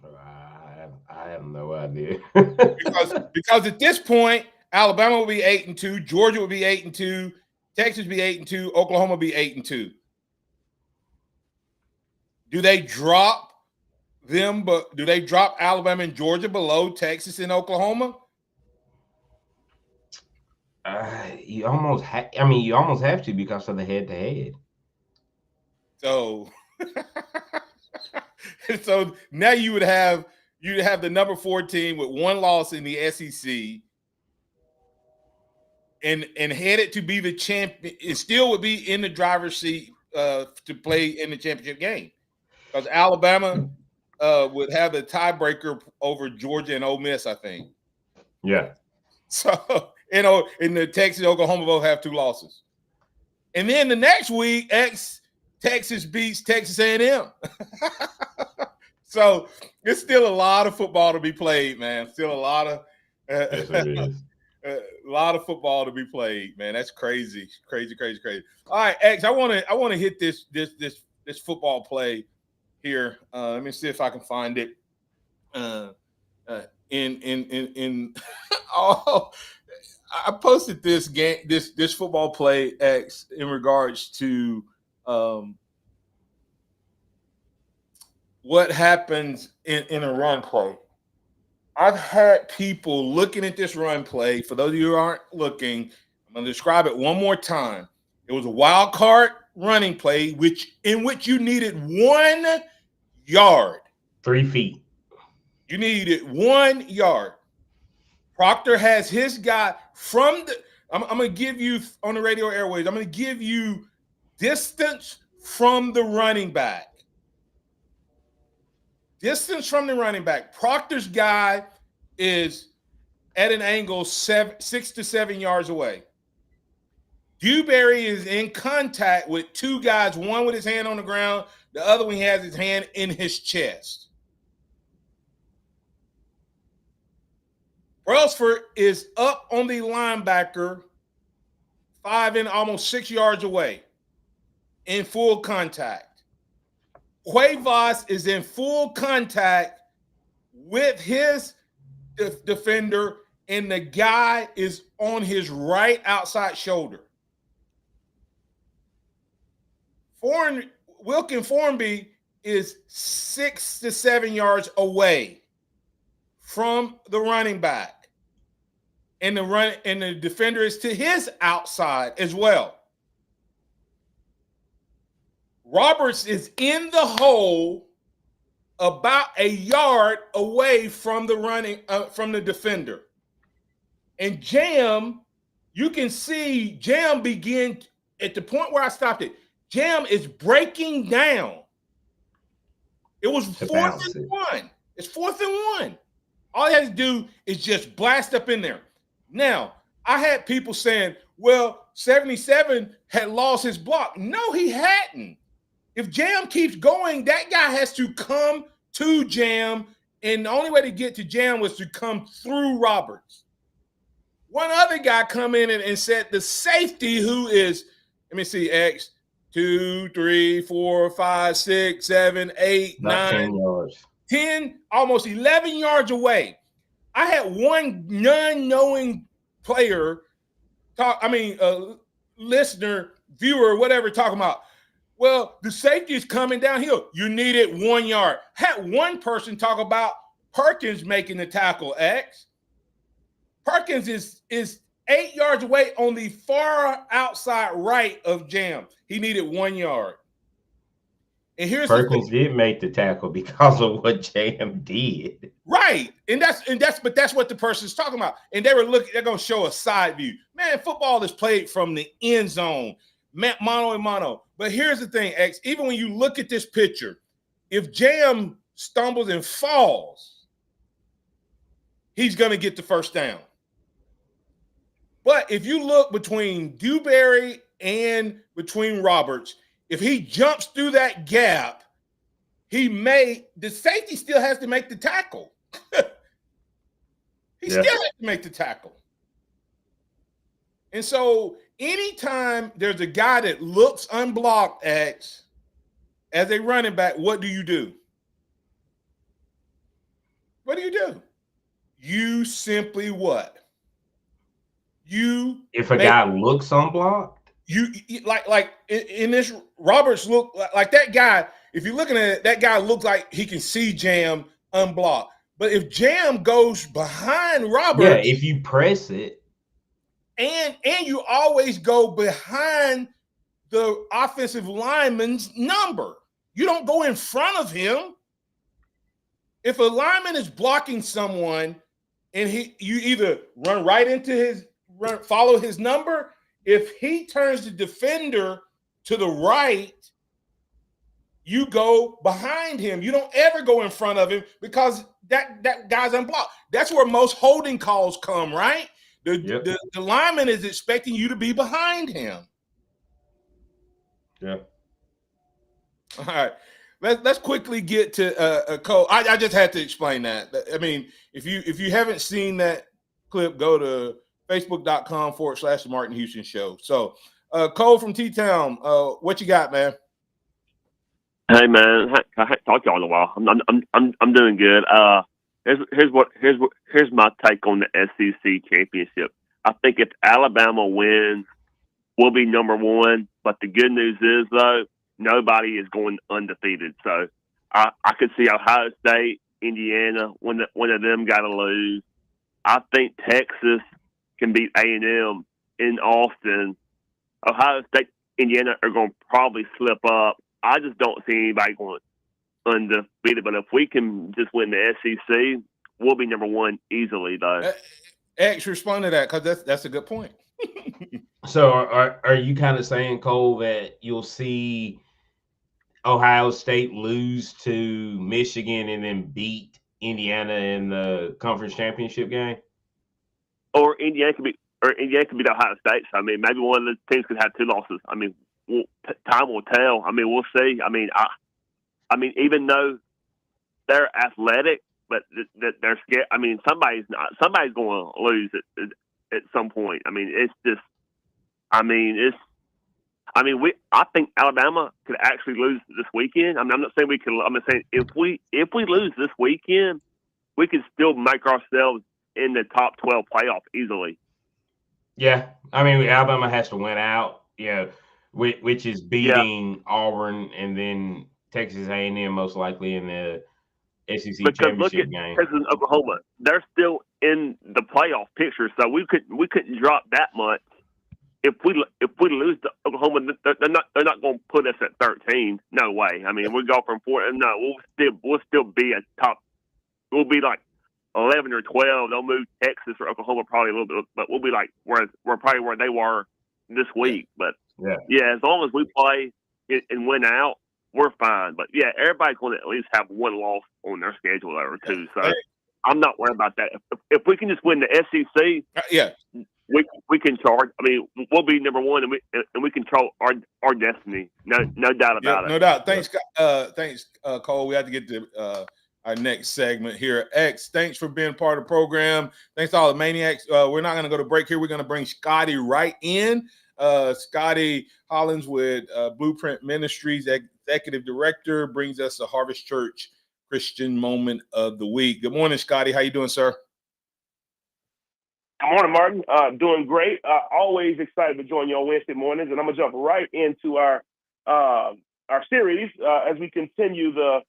I have no idea. because at this point, Alabama will be 8-2, Georgia will be 8-2, Texas will be 8-2, Oklahoma will be 8-2. Do they drop them? But do they drop Alabama and Georgia below Texas and Oklahoma? You almost have to because of the head-to-head. So, so now you'd have the number 4 team with one loss in the SEC, and headed to be the champion. It still would be in the driver's seat to play in the championship game. Because Alabama would have the tiebreaker over Georgia and Ole Miss, I think. Yeah. So, and the Texas and Oklahoma both have 2 losses. And then the next week, Texas beats Texas A&M. So it's still a lot of football to be played, man. Still a lot of yes, it is. A lot of football to be played, man. That's crazy. Crazy. All right, X, I want to hit this football play here. Let me see if I can find it. In oh, I posted this game, this football play, X, in regards to what happens in a run play. I've had people looking at this run play. For those of you who aren't looking, I'm going to describe it one more time. It was a wild card running play, in which you needed 1 yard. 3 feet. You needed 1 yard. Proctor has his guy from the – I'm going to give you, on the radio airways, I'm going to give you distance from the running back. Distance from the running back. Proctor's guy is at an angle 6 to 7 yards away. Dewberry is in contact with 2 guys, one with his hand on the ground, the other one has his hand in his chest. Brailsford is up on the linebacker, 5 and almost 6 yards away, in full contact. Cuevas is in full contact with his defender, and the guy is on his right outside shoulder. Wilkin Formby is 6 to 7 yards away from the running back, and the defender is to his outside as well. Roberts is in the hole about a yard away from the defender. And Jam, you can see Jam begin at the point where I stopped it. Jam is breaking down. It was 4th and 1. It's 4th and 1. All he had to do is just blast up in there. Now, I had people saying, well, 77 had lost his block. No, he hadn't. If Jam keeps going, that guy has to come to Jam, and the only way to get to Jam was to come through Roberts. One other guy come in and said the safety who is, let me see, X, 2, 3, 4, 5, 6, 7, 8, About 9, 10 yards. 10, almost 11 yards away. I had one non-knowing player listener, viewer, whatever, talking about, well, the safety is coming downhill. You needed 1 yard. Had one person talk about Perkins making the tackle, X. Perkins is 8 yards away on the far outside right of Jam. He needed 1 yard. And here's Perkins did make the tackle because of what Jam did. Right. And that's what the person's talking about. And they're going to show a side view. Man, football is played from the end zone, mano a mano. But here's the thing, X, even when you look at this picture, if Jam stumbles and falls, he's going to get the first down. But if you look between Dewberry and between Roberts, if he jumps through that gap, the safety still has to make the tackle. He still has to make the tackle. And so anytime there's a guy that looks unblocked as a running back, what do you do? What do? You simply what? If a guy looks unblocked? You like in this Roberts look like that guy. If you're looking at it, that guy looks like he can see Jam unblocked. But if Jam goes behind Roberts, yeah, if you press it, and you always go behind the offensive lineman's number, you don't go in front of him. If a lineman is blocking someone, and you either run right into follow his number. If he turns the defender to the right, you go behind him. You don't ever go in front of him because that guy's unblocked. That's where most holding calls come, right? The lineman is expecting you to be behind him. Yeah. All right. Let's quickly get to Cole. I just had to explain that. I mean, if you haven't seen that clip, go to Facebook.com/The Martin Houston Show. So, Cole from T-Town, what you got, man? Hey, man, I haven't talked to y'all in a while. I'm doing good. Here's my take on the SEC championship. I think if Alabama wins, we'll be number one. But the good news is, though, nobody is going undefeated. So I could see Ohio State, Indiana, one of them got to lose. I think Texas can beat A&M in Austin. Ohio State, Indiana are going to probably slip up. I just don't see anybody going undefeated. But if we can just win the SEC, we'll be number one easily, though. X, respond to that because that's a good point. So are you kind of saying, Cole, that you'll see Ohio State lose to Michigan and then beat Indiana in the conference championship game? Or Indiana could beat Ohio State. So, I mean, maybe one of the teams could have two losses. I mean, time will tell. I mean, we'll see. I mean, even though they're athletic, but they're scared. I mean, somebody's going to lose at some point. I mean, it's just. I think Alabama could actually lose this weekend. I mean, I'm not saying we can. I'm saying if we lose this weekend, we can still make ourselves in the top 12 playoff easily. Yeah, I mean, Alabama has to win out. Yeah, which is beating Auburn and then Texas A&M most likely in the SEC championship game. Texas and Oklahoma, they're still in the playoff picture, so we couldn't drop that much if we lose to Oklahoma, they're not going to put us at 13. No way. I mean, we go from 4. No, we'll still be a top. We'll be like 11 or 12. They'll move Texas or Oklahoma probably a little bit, but we'll be like we're probably where they were this week. But yeah, as long as we play and win out, we're fine. But yeah, everybody's going to at least have one loss on their schedule or two. So I'm not worried about that. If we can just win the SEC, we can charge. I mean, we'll be number one, and we control our destiny. No doubt about it. No doubt. Thanks, Cole. We have to get to our next segment here. X, thanks for being part of the program. Thanks to all the maniacs. We're not going to go to break here. We're going to bring Scotty right in. Scotty Hollins with Blueprint Ministries, executive director, brings us the Harvest Church Christian Moment of the Week. Good morning, Scotty. How you doing, sir? Good morning, Martin. Doing great. Always excited to join you on Wednesday mornings, and I'm gonna jump right into our series as we continue the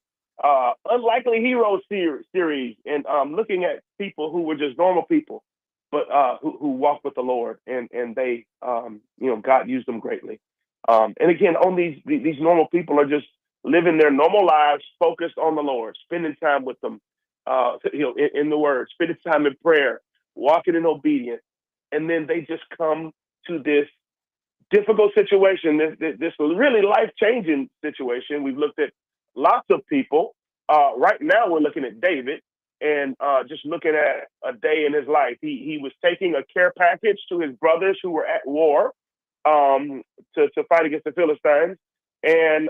Unlikely Heroes series, and looking at people who were just normal people, but who walked with the Lord, and they God used them greatly. And again, on these normal people are just living their normal lives, focused on the Lord, spending time with them, in the Word, spending time in prayer, walking in obedience, and then they just come to this difficult situation, this really life-changing situation. We've looked at lots of people. Right now, we're looking at David, and just looking at a day in his life. He was taking a care package to his brothers who were at war to fight against the Philistines. And,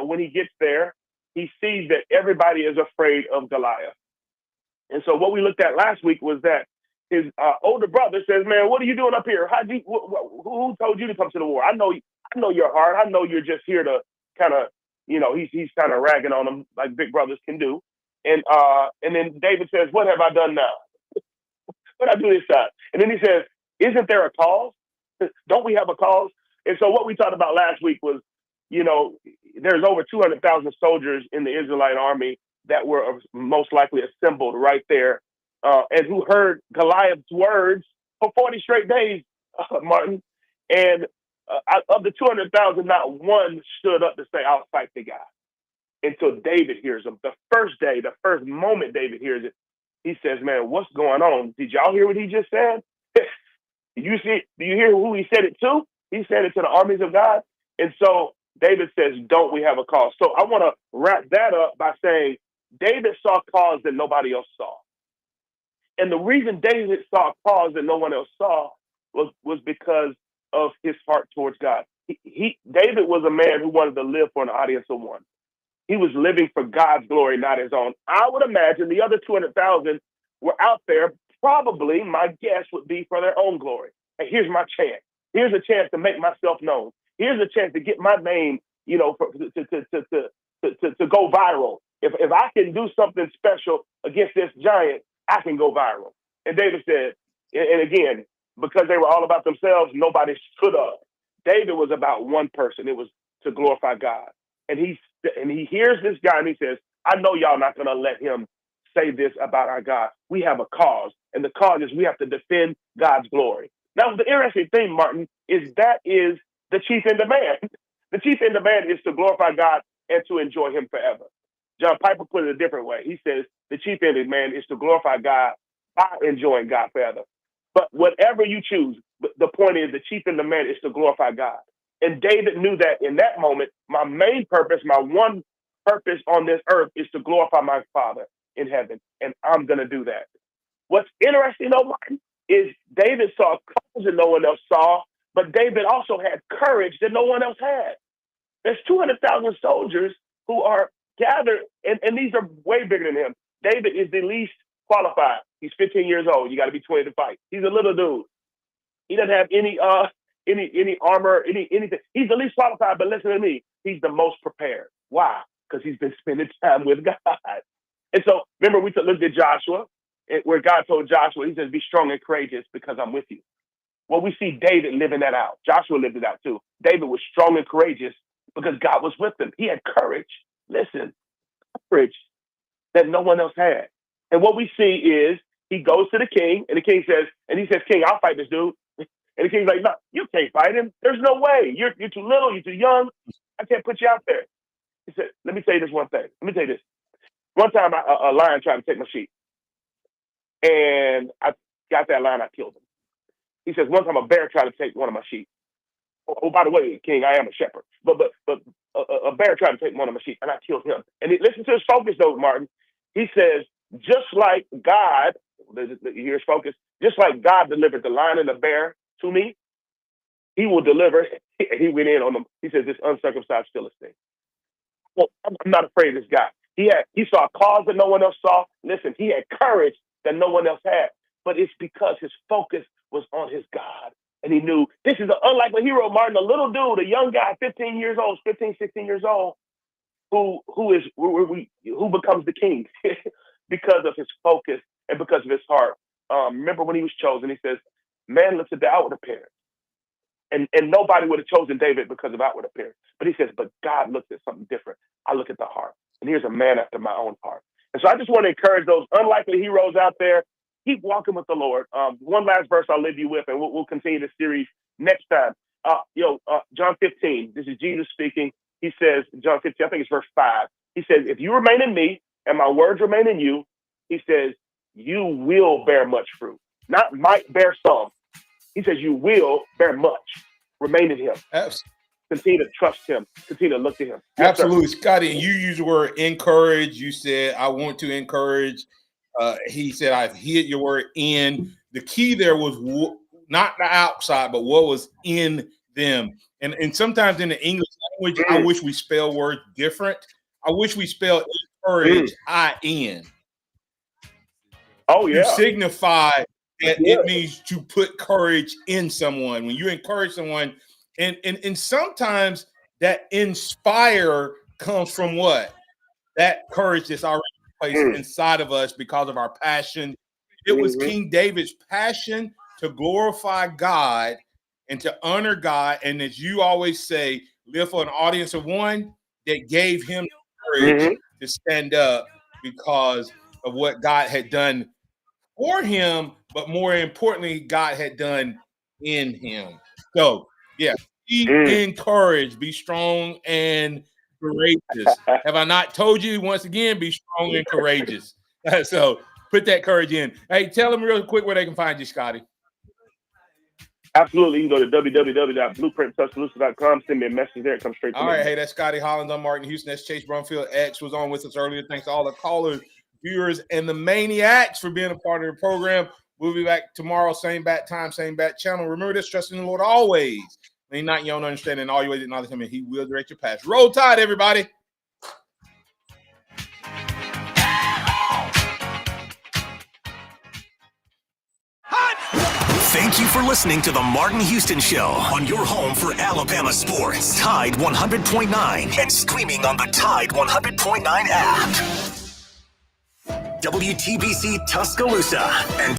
when he gets there, he sees that everybody is afraid of Goliath. And so what we looked at last week was that his older brother says, "Man, what are you doing up here? Who told you to come to the war? I know your heart. I know you're just here to kind of, he's kind of ragging on him like big brothers can do." And then David says, "What have I done now? What did I do this time?" And then he says, "Isn't there a cause? Don't we have a cause?" And so what we talked about last week was, there's over 200,000 soldiers in the Israelite army that were most likely assembled right there, and who heard Goliath's words for 40 straight days, Martin. And of the 200,000, not one stood up to say, "I'll fight the guy," until David hears him. The first moment David hears it, he says, "Man, what's going on? Did y'all hear what he just said? Do you hear who he said it to? He said it to the armies of God." And so David says, "Don't we have a cause?" So I want to wrap that up by saying David saw cause that nobody else saw. And the reason David saw cause that no one else saw was because of his heart towards God. David was a man who wanted to live for an audience of one. He was living for God's glory, not his own. I would imagine the other 200,000 were out there. Probably, my guess would be for their own glory. Hey, here's my chance. Here's a chance to make myself known. Here's a chance to get my name, to go viral. If I can do something special against this giant, I can go viral. And David said, and again, because they were all about themselves, nobody stood up. David was about one person. It was to glorify God. And he hears this guy and he says, "I know y'all not going to let him say this about our God. We have a cause. And the cause is we have to defend God's glory." Now, the interesting thing, Martin, is that is the chief end of man. The chief end of man is to glorify God and to enjoy him forever. John Piper put it a different way. He says the chief end of man is to glorify God by enjoying God forever. But whatever you choose, the point is the chief end of man is to glorify God. And David knew that in that moment, my main purpose, my one purpose on this earth is to glorify my Father in heaven. And I'm going to do that. What's interesting, though, Martin, is David saw cause that no one else saw, but David also had courage that no one else had. There's 200,000 soldiers who are gathered, and these are way bigger than him. David is the least qualified. He's 15 years old. You got to be 20 to fight. He's a little dude. He doesn't have any armor, anything. He's the least qualified, but listen to me. He's the most prepared. Why? Because he's been spending time with God. And so, remember, we looked at Joshua, where God told Joshua, he says, "Be strong and courageous because I'm with you." Well, we see David living that out. Joshua lived it out too. David was strong and courageous because God was with him. He had courage. Listen, courage that no one else had. And what we see is he goes to the king, and the king says, "King, I'll fight this dude." And the king's like, no, you can't fight him. There's no way. You're too little. You're too young. I can't put you out there. He said, let me tell you this one thing. Let me tell you this. One time, a lion tried to take my sheep. And I got that lion, I killed him. He says, one time a bear tried to take one of my sheep. Oh, by the way, King, I am a shepherd. But a bear tried to take one of my sheep, and I killed him. And listen to his focus, though, Martin. He says, just like God, here's focus, just like God delivered the lion and the bear to me, he will deliver. He went in on them. He says, this uncircumcised Philistine. Well, I'm not afraid of this guy. He saw a cause that no one else saw. Listen, he had courage that no one else had. But it's because his focus was on his God. And he knew this is an unlikely hero, Martin, a little dude, a young guy, 16 years old, who becomes the king because of his focus and because of his heart. Remember when he was chosen, he says, man looks at the outward appearance. And nobody would have chosen David because of outward appearance. But he says, but God looks at something different. I look at the heart. And here's a man after my own heart. And so I just want to encourage those unlikely heroes out there. Keep walking with the Lord. One last verse I'll leave you with, and we'll continue this series next time. John 15, this is Jesus speaking. He says, John 15, I think it's verse 5. He says, if you remain in me and my words remain in you, he says, you will bear much fruit. Not might bear some. He says, you will bear much. Remain in him. Absolutely. Continue to trust him. Continue to look to him. Absolutely. Scotty, you used the word encourage. You said, I want to encourage. He said, I've hid your word in. The key there was not the outside, but what was in them. And sometimes in the English language, I wish we spell words different. I wish we spell encourage, I-N. Oh, yeah. To signify that it means to put courage in someone. When you encourage someone, and sometimes that inspire comes from what? That courage that's already placed inside of us because of our passion. It was King David's passion to glorify God and to honor God. And as you always say, live for an audience of one, that gave him courage to stand up because of what God had done for him, but more importantly, God had done in him. So, yeah, be encouraged, be strong and courageous. Have I not told you once again, be strong and courageous? So put that courage in. Hey, tell them real quick where they can find you, Scotty. Absolutely. You can go to www.blueprinttuscaloosa.com. Send me a message there. It comes straight to me. All right. Hey, that's Scotty Hollins. I'm Martin Houston. That's Chase Brumfield. X was on with us earlier. Thanks to all the callers, viewers, and the maniacs for being a part of the program. We'll be back tomorrow, same bat time, same bat channel. Remember this, trust in the Lord always. Lean not your own understanding, all your ways acknowledge him, and he will direct your path. Roll Tide, everybody. Thank you for listening to the Martin Houston Show on your home for Alabama sports. Tide 100.9 and streaming on the Tide 100.9 app. WTBC Tuscaloosa and